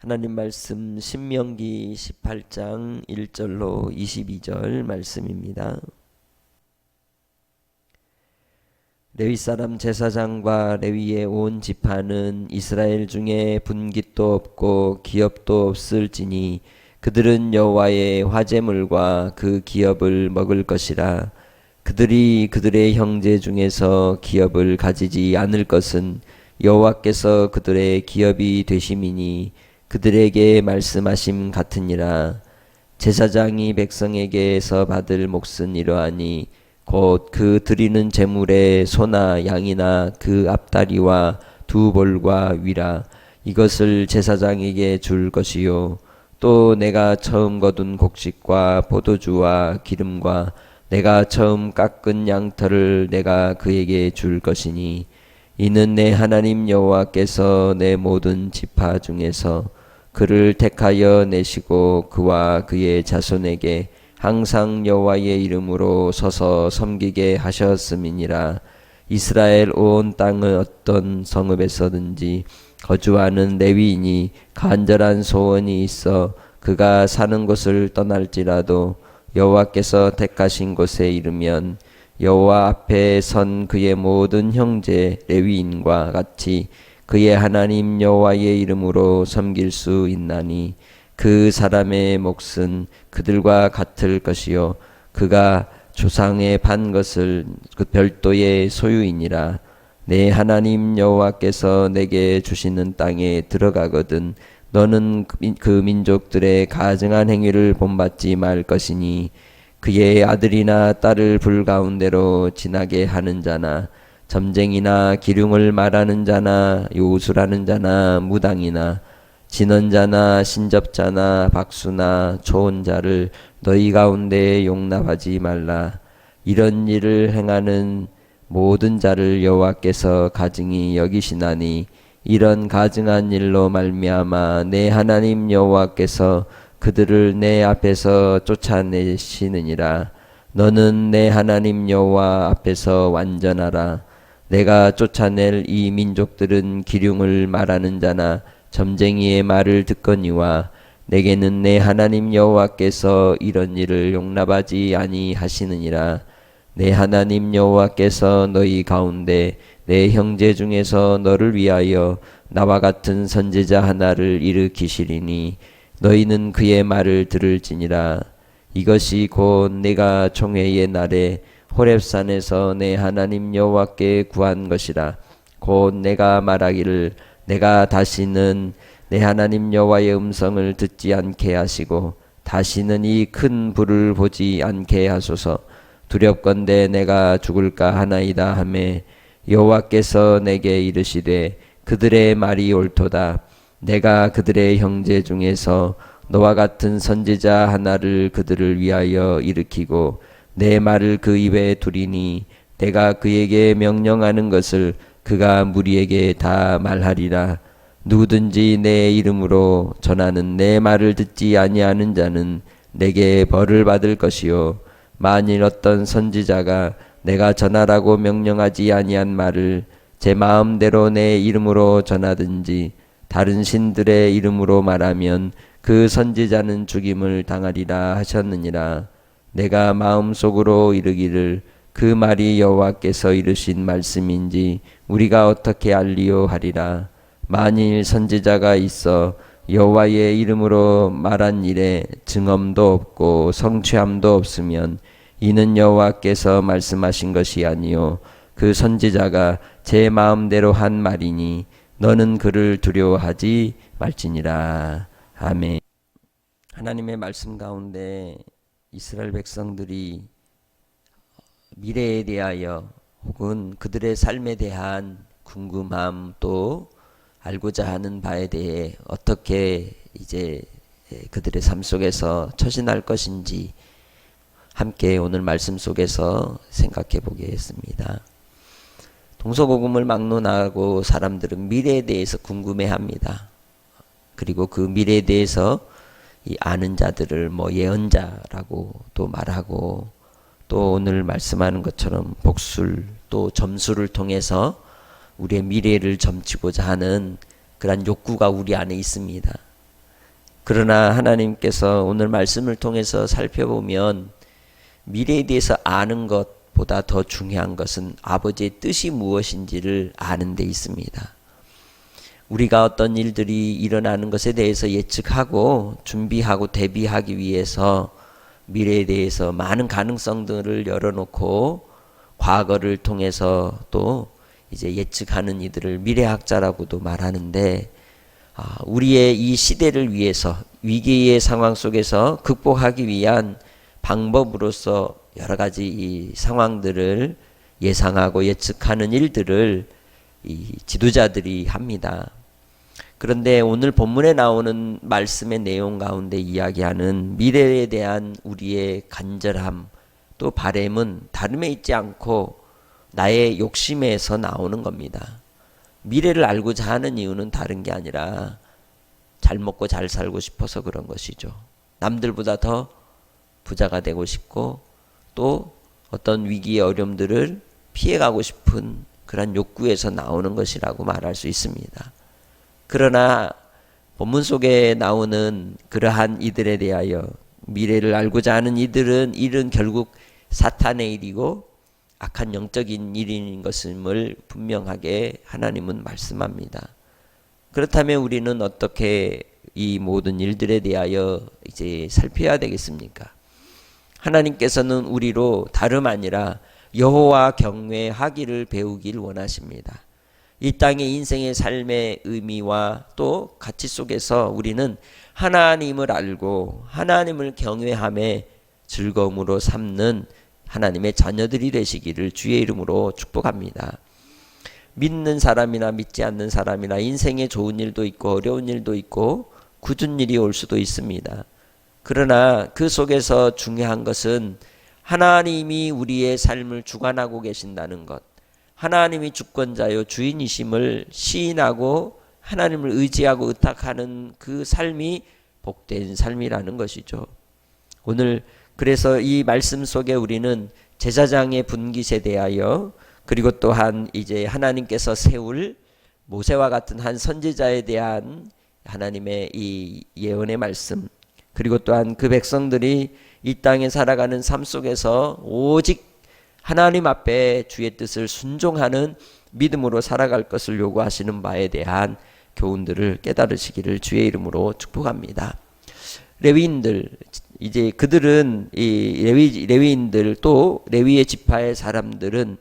하나님 말씀 신명기 18장 1절로 22절 말씀입니다. 레위 사람 제사장과 레위의 온 지파는 이스라엘 중에 분깃도 없고 기업도 없을지니 그들은 여호와의 화제물과 그 기업을 먹을 것이라. 그들이 그들의 형제 중에서 기업을 가지지 않을 것은 여호와께서 그들의 기업이 되심이니 그들에게 말씀하심 같으니라. 제사장이 백성에게서 받을 몫은 이러하니 곧 그 드리는 제물의 소나 양이나 그 앞다리와 두 볼과 위라. 이것을 제사장에게 줄 것이요 또 내가 처음 거둔 곡식과 포도주와 기름과 내가 처음 깎은 양털을 내가 그에게 줄 것이니 이는 내 하나님 여호와께서 내 모든 지파 중에서 그를 택하여 내시고 그와 그의 자손에게 항상 여호와의 이름으로 서서 섬기게 하셨음이니라. 이스라엘 온 땅의 어떤 성읍에서든지 거주하는 레위인이 간절한 소원이 있어 그가 사는 곳을 떠날지라도 여호와께서 택하신 곳에 이르면 여호와 앞에 선 그의 모든 형제 레위인과 같이 그의 하나님 여호와의 이름으로 섬길 수 있나니 그 사람의 몫은 그들과 같을 것이요 그가 조상의 판 것을 그 별도의 소유이니라. 내 하나님 여호와께서 내게 주시는 땅에 들어가거든 너는 그 민족들의 가증한 행위를 본받지 말 것이니 그의 아들이나 딸을 불 가운데로 지나게 하는 자나 점쟁이나 기륭을 말하는 자나 요술하는 자나 무당이나 진언자나 신접자나 박수나 초혼자를 너희 가운데 용납하지 말라. 이런 일을 행하는 모든 자를 여호와께서 가증히 여기시나니 이런 가증한 일로 말미암아 내 하나님 여호와께서 그들을 내 앞에서 쫓아내시느니라. 너는 내 하나님 여호와 앞에서 완전하라. 내가 쫓아낼 이 민족들은 기륭을 말하는 자나 점쟁이의 말을 듣거니와 내게는 내 하나님 여호와께서 이런 일을 용납하지 아니하시느니라. 내 하나님 여호와께서 너희 가운데 내 형제 중에서 너를 위하여 나와 같은 선지자 하나를 일으키시리니 너희는 그의 말을 들을지니라. 이것이 곧 내가 총회의 날에 호렙산에서 내 하나님 여호와께 구한 것이라. 곧 내가 말하기를 내가 다시는 내 하나님 여호와의 음성을 듣지 않게 하시고 다시는 이 큰 불을 보지 않게 하소서. 두렵건대 내가 죽을까 하나이다 하매 여호와께서 내게 이르시되 그들의 말이 옳도다. 내가 그들의 형제 중에서 너와 같은 선지자 하나를 그들을 위하여 일으키고 내 말을 그 입에 두리니 내가 그에게 명령하는 것을 그가 무리에게 다 말하리라. 누구든지 내 이름으로 전하는 내 말을 듣지 아니하는 자는 내게 벌을 받을 것이요 만일 어떤 선지자가 내가 전하라고 명령하지 아니한 말을 제 마음대로 내 이름으로 전하든지 다른 신들의 이름으로 말하면 그 선지자는 죽임을 당하리라 하셨느니라. 내가 마음속으로 이르기를 그 말이 여호와께서 이르신 말씀인지 우리가 어떻게 알리요 하리라. 만일 선지자가 있어 여호와의 이름으로 말한 일에 증언도 없고 성취함도 없으면 이는 여호와께서 말씀하신 것이 아니요 그 선지자가 제 마음대로 한 말이니 너는 그를 두려워하지 말지니라. 아멘. 하나님의 말씀 가운데 이스라엘 백성들이 미래에 대하여 혹은 그들의 삶에 대한 궁금함 또 알고자 하는 바에 대해 어떻게 이제 그들의 삶 속에서 처신할 것인지 함께 오늘 말씀 속에서 생각해 보겠습니다. 동서고금을 막론하고 사람들은 미래에 대해서 궁금해합니다. 그리고 그 미래에 대해서 이 아는 자들을 예언자라고 또 말하고 또 오늘 말씀하는 것처럼 복술 또 점수를 통해서 우리의 미래를 점치고자 하는 그런 욕구가 우리 안에 있습니다. 그러나 하나님께서 오늘 말씀을 통해서 살펴보면 미래에 대해서 아는 것보다 더 중요한 것은 아버지의 뜻이 무엇인지를 아는 데 있습니다. 우리가 어떤 일들이 일어나는 것에 대해서 예측하고 준비하고 대비하기 위해서 미래에 대해서 많은 가능성들을 열어놓고 과거를 통해서 또 이제 예측하는 이들을 미래학자라고도 말하는데, 우리의 이 시대를 위해서 위기의 상황 속에서 극복하기 위한 방법으로서 여러 가지 이 상황들을 예상하고 예측하는 일들을 이 지도자들이 합니다. 그런데 오늘 본문에 나오는 말씀의 내용 가운데 이야기하는 미래에 대한 우리의 간절함 또 바램은 다름에 있지 않고 나의 욕심에서 나오는 겁니다. 미래를 알고자 하는 이유는 다른 게 아니라 잘 먹고 잘 살고 싶어서 그런 것이죠. 남들보다 더 부자가 되고 싶고 또 어떤 위기의 어려움들을 피해가고 싶은 그런 욕구에서 나오는 것이라고 말할 수 있습니다. 그러나 본문 속에 나오는 그러한 이들에 대하여 미래를 알고자 하는 이들은 일은 결국 사탄의 일이고 악한 영적인 일인 것임을 분명하게 하나님은 말씀합니다. 그렇다면 우리는 어떻게 이 모든 일들에 대하여 이제 살펴야 되겠습니까? 하나님께서는 우리로 다름 아니라 여호와 경외하기를 배우길 원하십니다. 이 땅의 인생의 삶의 의미와 또 가치 속에서 우리는 하나님을 알고 하나님을 경외함에 즐거움으로 삼는 하나님의 자녀들이 되시기를 주의 이름으로 축복합니다. 믿는 사람이나 믿지 않는 사람이나 인생에 좋은 일도 있고 어려운 일도 있고 굳은 일이 올 수도 있습니다. 그러나 그 속에서 중요한 것은 하나님이 우리의 삶을 주관하고 계신다는 것, 하나님이 주권자요 주인이심을 시인하고 하나님을 의지하고 의탁하는 그 삶이 복된 삶이라는 것이죠. 오늘 그래서 이 말씀 속에 우리는 제사장의 분깃에 대하여 그리고 또한 이제 하나님께서 세울 모세와 같은 한 선지자에 대한 하나님의 이 예언의 말씀, 그리고 또한 그 백성들이 이 땅에 살아가는 삶 속에서 오직 하나님 앞에 주의 뜻을 순종하는 믿음으로 살아갈 것을 요구하시는 바에 대한 교훈들을 깨달으시기를 주의 이름으로 축복합니다. 레위인들, 이제 그들은 이 레위인들 또 레위의 지파의 사람들은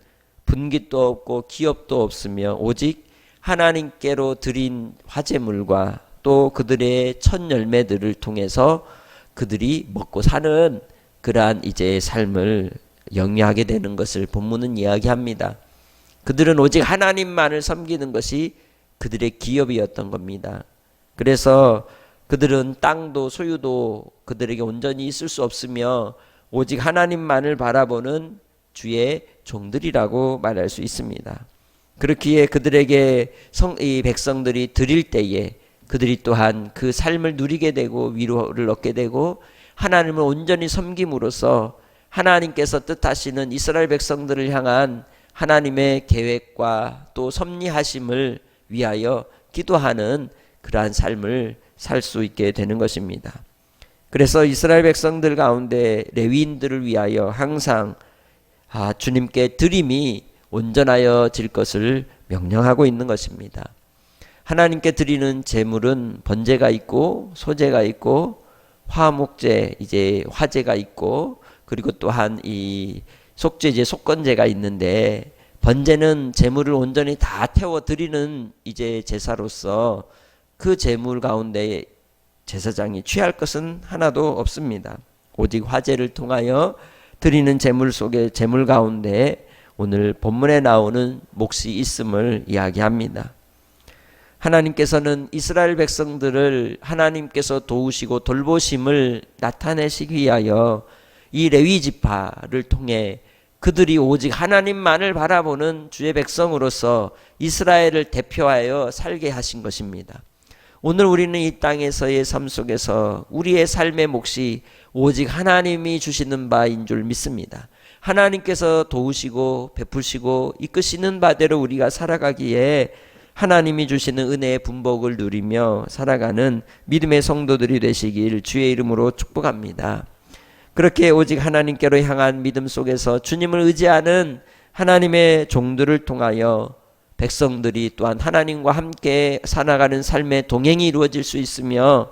분깃도 없고 기업도 없으며 오직 하나님께로 드린 화제물과 또 그들의 첫 열매들을 통해서 그들이 먹고 사는 그러한 이제 삶을 영위하게 되는 것을 본문은 이야기합니다. 그들은 오직 하나님만을 섬기는 것이 그들의 기업이었던 겁니다. 그래서 그들은 땅도 소유도 그들에게 온전히 있을 수 없으며 오직 하나님만을 바라보는 주의 종들이라고 말할 수 있습니다. 그렇기에 그들에게 이 백성들이 드릴 때에 그들이 또한 그 삶을 누리게 되고 위로를 얻게 되고 하나님을 온전히 섬김으로써 하나님께서 뜻하시는 이스라엘 백성들을 향한 하나님의 계획과 또 섭리하심을 위하여 기도하는 그러한 삶을 살 수 있게 되는 것입니다. 그래서 이스라엘 백성들 가운데 레위인들을 위하여 항상 주님께 드림이 온전하여질 것을 명령하고 있는 것입니다. 하나님께 드리는 제물은 번제가 있고 소제가 있고 화목제 이제 화제가 있고 그리고 또한 이 속죄 이제 속건제가 있는데 번제는 제물을 온전히 다 태워 드리는 이제 제사로서 그 제물 가운데 제사장이 취할 것은 하나도 없습니다. 오직 화제를 통하여 드리는 제물 속에 제물 가운데 오늘 본문에 나오는 몫이 있음을 이야기합니다. 하나님께서는 이스라엘 백성들을 하나님께서 도우시고 돌보심을 나타내시기 위하여 이 레위 지파를 통해 그들이 오직 하나님만을 바라보는 주의 백성으로서 이스라엘을 대표하여 살게 하신 것입니다. 오늘 우리는 이 땅에서의 삶 속에서 우리의 삶의 몫이 오직 하나님이 주시는 바인 줄 믿습니다. 하나님께서 도우시고 베푸시고 이끄시는 바대로 우리가 살아가기에 하나님이 주시는 은혜의 분복을 누리며 살아가는 믿음의 성도들이 되시길 주의 이름으로 축복합니다. 그렇게 오직 하나님께로 향한 믿음 속에서 주님을 의지하는 하나님의 종들을 통하여 백성들이 또한 하나님과 함께 살아가는 삶의 동행이 이루어질 수 있으며,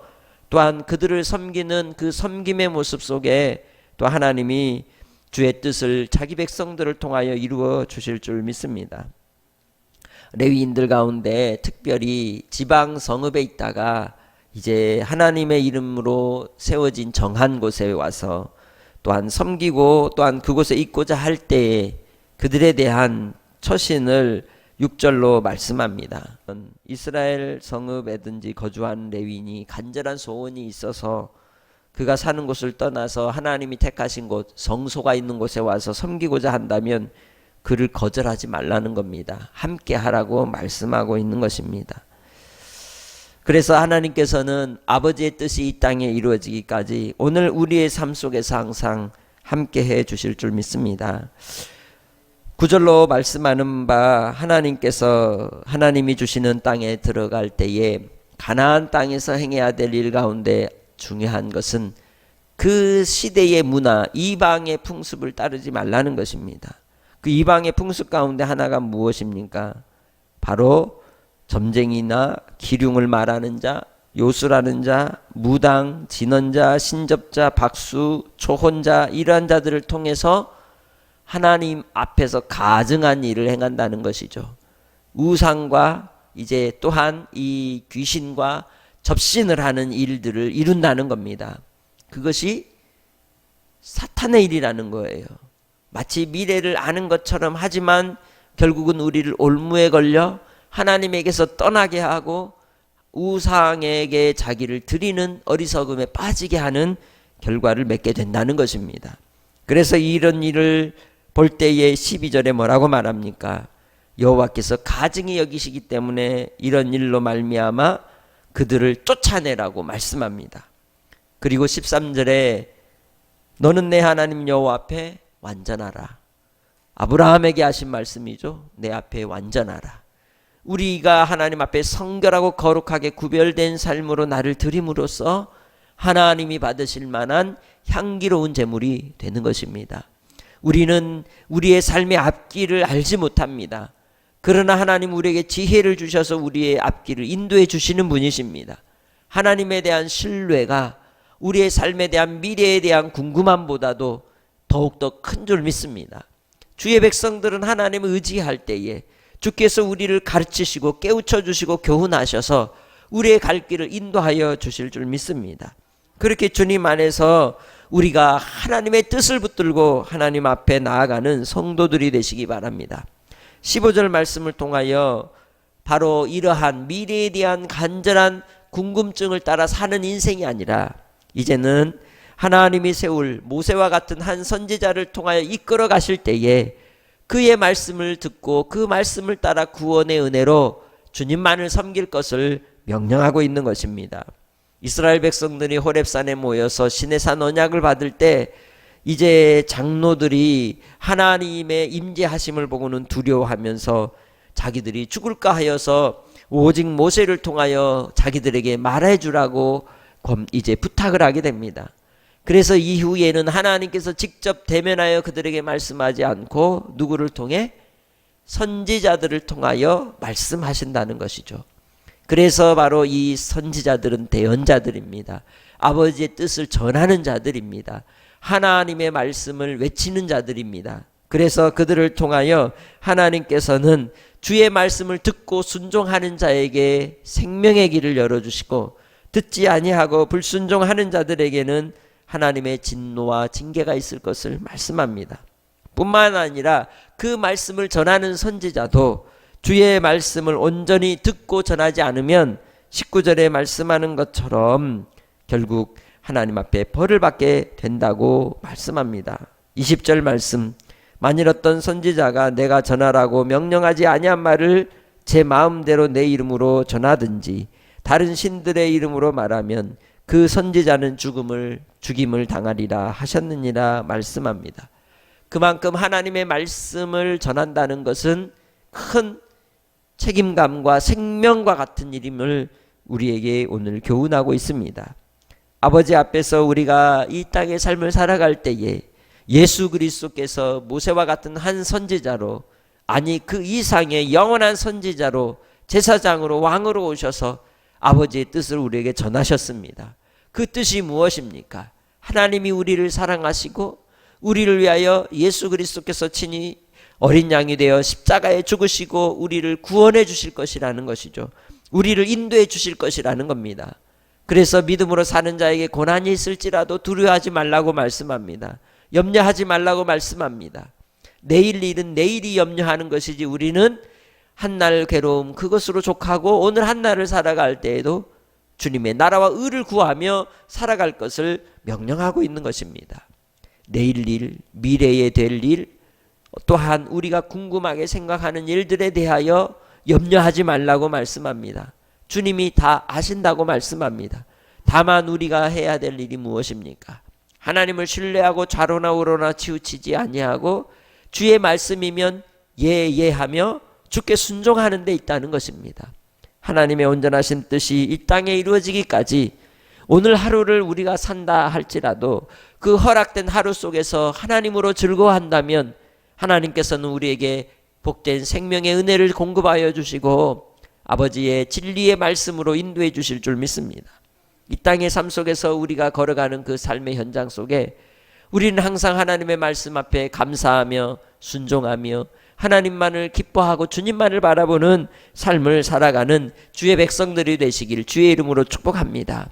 또한 그들을 섬기는 그 섬김의 모습 속에 또 하나님이 주의 뜻을 자기 백성들을 통하여 이루어 주실 줄 믿습니다. 레위인들 가운데 특별히 지방 성읍에 있다가 이제 하나님의 이름으로 세워진 정한 곳에 와서 또한 섬기고 또한 그곳에 있고자 할 때에 그들에 대한 처신을 6절로 말씀합니다. 이스라엘 성읍에든지 거주한 레위인이 간절한 소원이 있어서 그가 사는 곳을 떠나서 하나님이 택하신 곳, 성소가 있는 곳에 와서 섬기고자 한다면 그를 거절하지 말라는 겁니다. 함께 하라고 말씀하고 있는 것입니다. 그래서 하나님께서는 아버지의 뜻이 이 땅에 이루어지기까지 오늘 우리의 삶 속에서 항상 함께 해 주실 줄 믿습니다. 9절로 말씀하는 바, 하나님께서 하나님이 주시는 땅에 들어갈 때에 가나안 땅에서 행해야 될 일 가운데 중요한 것은 그 시대의 문화, 이방의 풍습을 따르지 말라는 것입니다. 그 이방의 풍습 가운데 하나가 무엇입니까? 바로 점쟁이나 기륭을 말하는 자, 요술하는 자, 무당, 진언자, 신접자, 박수, 초혼자, 이러한 자들을 통해서 하나님 앞에서 가증한 일을 행한다는 것이죠. 우상과 이제 또한 이 귀신과 접신을 하는 일들을 이룬다는 겁니다. 그것이 사탄의 일이라는 거예요. 마치 미래를 아는 것처럼 하지만 결국은 우리를 올무에 걸려 하나님에게서 떠나게 하고 우상에게 자기를 드리는 어리석음에 빠지게 하는 결과를 맺게 된다는 것입니다. 그래서 이런 일을 볼 때에 12절에 뭐라고 말합니까? 여호와께서 가증히 여기시기 때문에 이런 일로 말미암아 그들을 쫓아내라고 말씀합니다. 그리고 13절에 너는 내 하나님 여호와 앞에 완전하라. 아브라함에게 하신 말씀이죠. 내 앞에 완전하라. 우리가 하나님 앞에 성결하고 거룩하게 구별된 삶으로 나를 드림으로써 하나님이 받으실 만한 향기로운 제물이 되는 것입니다. 우리는 우리의 삶의 앞길을 알지 못합니다. 그러나 하나님 우리에게 지혜를 주셔서 우리의 앞길을 인도해 주시는 분이십니다. 하나님에 대한 신뢰가 우리의 삶에 대한 미래에 대한 궁금함보다도 더욱더 큰 줄 믿습니다. 주의 백성들은 하나님을 의지할 때에 주께서 우리를 가르치시고 깨우쳐 주시고 교훈하셔서 우리의 갈 길을 인도하여 주실 줄 믿습니다. 그렇게 주님 안에서 우리가 하나님의 뜻을 붙들고 하나님 앞에 나아가는 성도들이 되시기 바랍니다. 15절 말씀을 통하여 바로 이러한 미래에 대한 간절한 궁금증을 따라 사는 인생이 아니라 이제는 하나님이 세울 모세와 같은 한 선지자를 통하여 이끌어 가실 때에 그의 말씀을 듣고 그 말씀을 따라 구원의 은혜로 주님만을 섬길 것을 명령하고 있는 것입니다. 이스라엘 백성들이 호렙산에 모여서 시내산 언약을 받을 때 이제 장로들이 하나님의 임재하심을 보고는 두려워하면서 자기들이 죽을까 하여서 오직 모세를 통하여 자기들에게 말해주라고 이제 부탁을 하게 됩니다. 그래서 이후에는 하나님께서 직접 대면하여 그들에게 말씀하지 않고 누구를 통해? 선지자들을 통하여 말씀하신다는 것이죠. 그래서 바로 이 선지자들은 대언자들입니다. 아버지의 뜻을 전하는 자들입니다. 하나님의 말씀을 외치는 자들입니다. 그래서 그들을 통하여 하나님께서는 주의 말씀을 듣고 순종하는 자에게 생명의 길을 열어주시고 듣지 아니하고 불순종하는 자들에게는 하나님의 진노와 징계가 있을 것을 말씀합니다. 뿐만 아니라 그 말씀을 전하는 선지자도 주의 말씀을 온전히 듣고 전하지 않으면 19절에 말씀하는 것처럼 결국 하나님 앞에 벌을 받게 된다고 말씀합니다. 20절 말씀, 만일 어떤 선지자가 내가 전하라고 명령하지 아니한 말을 제 마음대로 내 이름으로 전하든지 다른 신들의 이름으로 말하면 그 선지자는 죽임을 당하리라 하셨느니라 말씀합니다. 그만큼 하나님의 말씀을 전한다는 것은 큰 책임감과 생명과 같은 일임을 우리에게 오늘 교훈하고 있습니다. 아버지 앞에서 우리가 이 땅의 삶을 살아갈 때에 예수 그리스도께서 모세와 같은 한 선지자로, 아니 그 이상의 영원한 선지자로, 제사장으로, 왕으로 오셔서 아버지의 뜻을 우리에게 전하셨습니다. 그 뜻이 무엇입니까? 하나님이 우리를 사랑하시고 우리를 위하여 예수 그리스도께서 친히 어린 양이 되어 십자가에 죽으시고 우리를 구원해 주실 것이라는 것이죠. 우리를 인도해 주실 것이라는 겁니다. 그래서 믿음으로 사는 자에게 고난이 있을지라도 두려워하지 말라고 말씀합니다. 염려하지 말라고 말씀합니다. 내일 일은 내일이 염려하는 것이지 우리는 한날 괴로움 그것으로 족하고 오늘 한날을 살아갈 때에도 주님의 나라와 의를 구하며 살아갈 것을 명령하고 있는 것입니다. 내일 일, 미래에 될 일, 또한 우리가 궁금하게 생각하는 일들에 대하여 염려하지 말라고 말씀합니다. 주님이 다 아신다고 말씀합니다. 다만 우리가 해야 될 일이 무엇입니까? 하나님을 신뢰하고 좌로나 우로나 치우치지 아니하고 주의 말씀이면 예하며 주께 순종하는 데 있다는 것입니다. 하나님의 온전하신 뜻이 이 땅에 이루어지기까지 오늘 하루를 우리가 산다 할지라도 그 허락된 하루 속에서 하나님으로 즐거워한다면 하나님께서는 우리에게 복된 생명의 은혜를 공급하여 주시고 아버지의 진리의 말씀으로 인도해 주실 줄 믿습니다. 이 땅의 삶 속에서 우리가 걸어가는 그 삶의 현장 속에 우리는 항상 하나님의 말씀 앞에 감사하며 순종하며 하나님만을 기뻐하고 주님만을 바라보는 삶을 살아가는 주의 백성들이 되시길 주의 이름으로 축복합니다.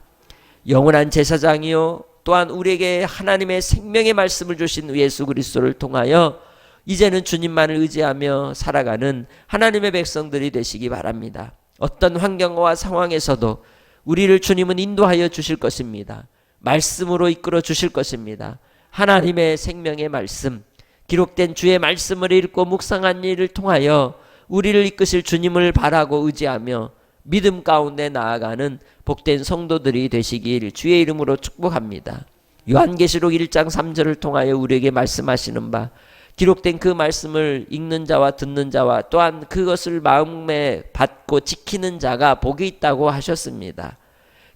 영원한 제사장이요 또한 우리에게 하나님의 생명의 말씀을 주신 예수 그리스도를 통하여 이제는 주님만을 의지하며 살아가는 하나님의 백성들이 되시기 바랍니다. 어떤 환경과 상황에서도 우리를 주님은 인도하여 주실 것입니다. 말씀으로 이끌어 주실 것입니다. 하나님의 생명의 말씀, 기록된 주의 말씀을 읽고 묵상한 일을 통하여 우리를 이끄실 주님을 바라고 의지하며 믿음 가운데 나아가는 복된 성도들이 되시길 주의 이름으로 축복합니다. 요한계시록 1장 3절을 통하여 우리에게 말씀하시는 바 기록된 그 말씀을 읽는 자와 듣는 자와 또한 그것을 마음에 받고 지키는 자가 복이 있다고 하셨습니다.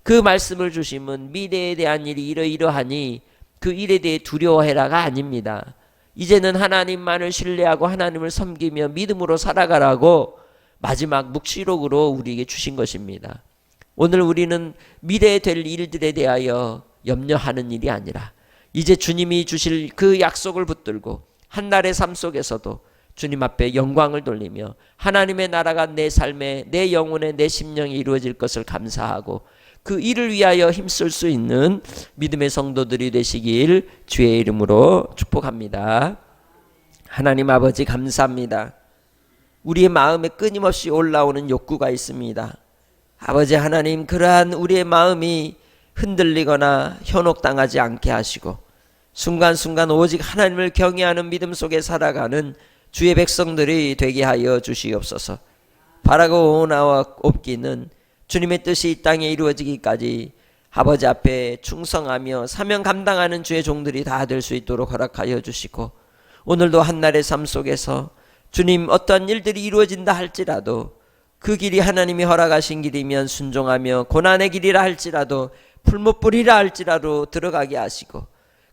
그 말씀을 주심은 미래에 대한 일이 이러이러하니 그 일에 대해 두려워해라가 아닙니다. 이제는 하나님만을 신뢰하고 하나님을 섬기며 믿음으로 살아가라고 마지막 묵시록으로 우리에게 주신 것입니다. 오늘 우리는 미래에 될 일들에 대하여 염려하는 일이 아니라 이제 주님이 주실 그 약속을 붙들고 한날의 삶 속에서도 주님 앞에 영광을 돌리며 하나님의 나라가 내 삶에 내 영혼에 내 심령에 이루어질 것을 감사하고 그 일을 위하여 힘쓸 수 있는 믿음의 성도들이 되시길 주의 이름으로 축복합니다. 하나님 아버지 감사합니다. 우리의 마음에 끊임없이 올라오는 욕구가 있습니다. 아버지 하나님, 그러한 우리의 마음이 흔들리거나 현혹당하지 않게 하시고 순간순간 오직 하나님을 경외하는 믿음 속에 살아가는 주의 백성들이 되게 하여 주시옵소서. 바라고 원하옵기는 주님의 뜻이 이 땅에 이루어지기까지 아버지 앞에 충성하며 사명 감당하는 주의 종들이 다 될 수 있도록 허락하여 주시고 오늘도 한날의 삶 속에서 주님 어떠한 일들이 이루어진다 할지라도 그 길이 하나님이 허락하신 길이면 순종하며 고난의 길이라 할지라도 풀무불이라 할지라도 들어가게 하시고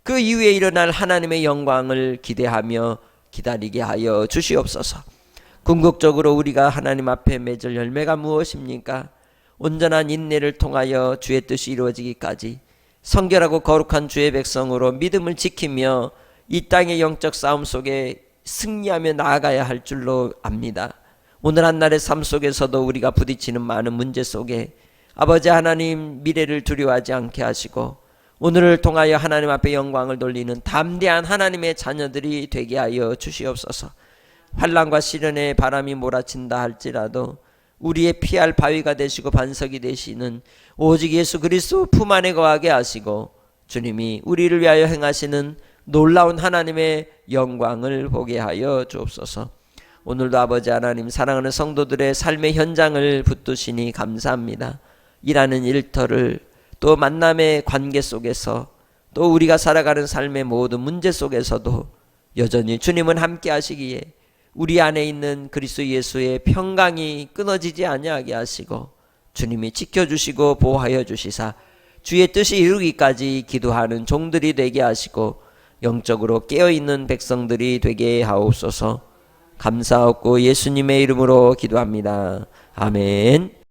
그 이후에 일어날 하나님의 영광을 기대하며 기다리게 하여 주시옵소서. 궁극적으로 우리가 하나님 앞에 맺을 열매가 무엇입니까? 온전한 인내를 통하여 주의 뜻이 이루어지기까지 성결하고 거룩한 주의 백성으로 믿음을 지키며 이 땅의 영적 싸움 속에 승리하며 나아가야 할 줄로 압니다. 오늘 한날의 삶 속에서도 우리가 부딪히는 많은 문제 속에 아버지 하나님 미래를 두려워하지 않게 하시고 오늘을 통하여 하나님 앞에 영광을 돌리는 담대한 하나님의 자녀들이 되게 하여 주시옵소서. 환난과 시련의 바람이 몰아친다 할지라도 우리의 피할 바위가 되시고 반석이 되시는 오직 예수 그리스도 품 안에 거하게 하시고 주님이 우리를 위하여 행하시는 놀라운 하나님의 영광을 보게 하여 주옵소서. 오늘도 아버지 하나님 사랑하는 성도들의 삶의 현장을 붙드시니 감사합니다. 일하는 일터를 또 만남의 관계 속에서 또 우리가 살아가는 삶의 모든 문제 속에서도 여전히 주님은 함께 하시기에 우리 안에 있는 그리스도 예수의 평강이 끊어지지 아니하게 하시고 주님이 지켜주시고 보호하여 주시사 주의 뜻이 이루기까지 기도하는 종들이 되게 하시고 영적으로 깨어있는 백성들이 되게 하옵소서. 감사하고 예수님의 이름으로 기도합니다. 아멘.